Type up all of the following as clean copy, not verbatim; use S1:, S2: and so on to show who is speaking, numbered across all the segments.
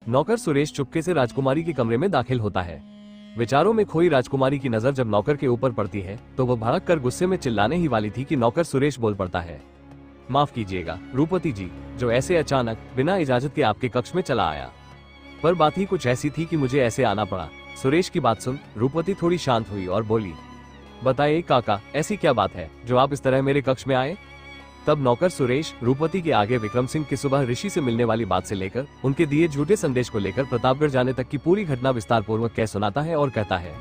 S1: नौकर सुरेश चुपके से राजकुमारी के कमरे में दाखिल होता है। विचारों में खोई राजकुमारी की नजर जब नौकर के ऊपर पड़ती है तो वह भड़क कर गुस्से में चिल्लाने ही वाली थी कि नौकर सुरेश बोल पड़ता है, माफ कीजिएगा रूपवती जी, जो ऐसे अचानक बिना इजाजत के आपके कक्ष में चला आया। पर बात ही कुछ ऐसी थी कि मुझे ऐसे आना पड़ा। सुरेश की बात सुन रूपवती थोड़ी शांत हुई और बोली, बताइए काका, ऐसी क्या बात है जो आप इस तरह मेरे कक्ष में आए? तब नौकर सुरेश रूपवती के आगे विक्रम सिंह की सुबह ऋषि से मिलने वाली बात से लेकर उनके दिए झूठे संदेश को लेकर प्रतापगढ़ जाने तक की पूरी घटना विस्तार पूर्वक कह सुनाता है और कहता है,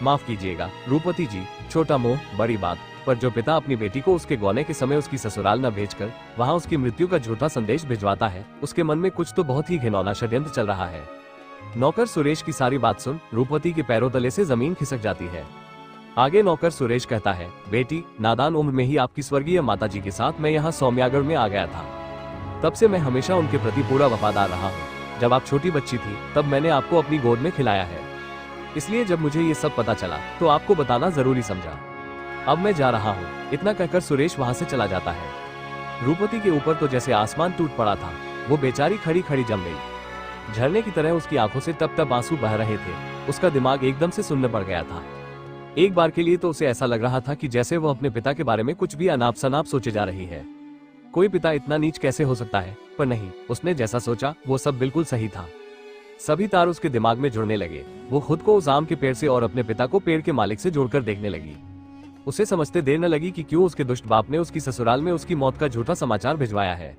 S1: माफ कीजिएगा रूपवती जी, छोटा मोह बड़ी बात। पर जो पिता अपनी बेटी को उसके गौने के समय उसकी ससुराल न भेजकर वहां उसकी मृत्यु का झूठा संदेश भिजवाता है, उसके मन में कुछ तो बहुत ही घिनौना षड्यंत्र चल रहा है। नौकर सुरेश की सारी बात सुन रूपवती के पैरों तले से जमीन खिसक जाती है। आगे नौकर सुरेश कहता है, बेटी, नादान उम्र में ही आपकी स्वर्गीय माताजी के साथ मैं यहाँ सौम्यागढ़ में आ गया था। तब से मैं हमेशा उनके प्रति पूरा वफादार रहा हूँ। जब आप छोटी बच्ची थी तब मैंने आपको अपनी गोद में खिलाया है, इसलिए जब मुझे ये सब पता चला तो आपको बताना जरूरी समझा। अब मैं जा रहा हूँ। इतना कहकर सुरेश वहाँ से चला जाता है। रूपवती के ऊपर तो जैसे आसमान टूट पड़ा था। वो बेचारी खड़ी खड़ी जम गई। झरने की तरह उसकी आंखों से तब तब आंसू बह रहे थे। उसका दिमाग एकदम से सुन्न पड़ गया था। एक बार के लिए तो उसे ऐसा लग रहा था कि जैसे वो अपने पिता के बारे में कुछ भी अनाप शनाप सोचे जा रही है। कोई पिता इतना नीच कैसे हो सकता है? पर नहीं, उसने जैसा सोचा वो सब बिल्कुल सही था। सभी तार उसके दिमाग में जुड़ने लगे। वो खुद को उस आम के पेड़ से और अपने पिता को पेड़ के मालिक से जोड़कर देखने लगी। उसे समझते देर न लगी कि क्यों उसके दुष्ट बाप ने उसकी ससुराल में उसकी मौत का झूठा समाचार भिजवाया है।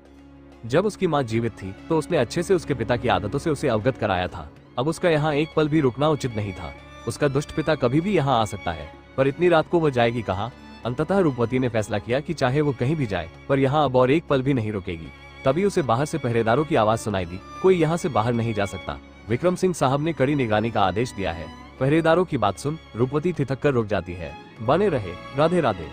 S1: जब उसकी माँ जीवित थी तो उसने अच्छे से उसके पिता की आदतों से उसे अवगत कराया था। अब उसका यहाँ एक पल भी रुकना उचित नहीं था। उसका दुष्ट पिता कभी भी यहाँ आ सकता है, पर इतनी रात को वह जाएगी कहाँ? अंततः रूपवती ने फैसला किया कि चाहे वो कहीं भी जाए पर यहाँ अब और एक पल भी नहीं रुकेगी। तभी उसे बाहर से पहरेदारों की आवाज सुनाई दी, कोई यहाँ से बाहर नहीं जा सकता। विक्रम सिंह साहब ने कड़ी निगरानी का आदेश दिया है। पहरेदारों की बात सुन रूपवती ठिठक कर रुक जाती है। बने रहे। राधे राधे।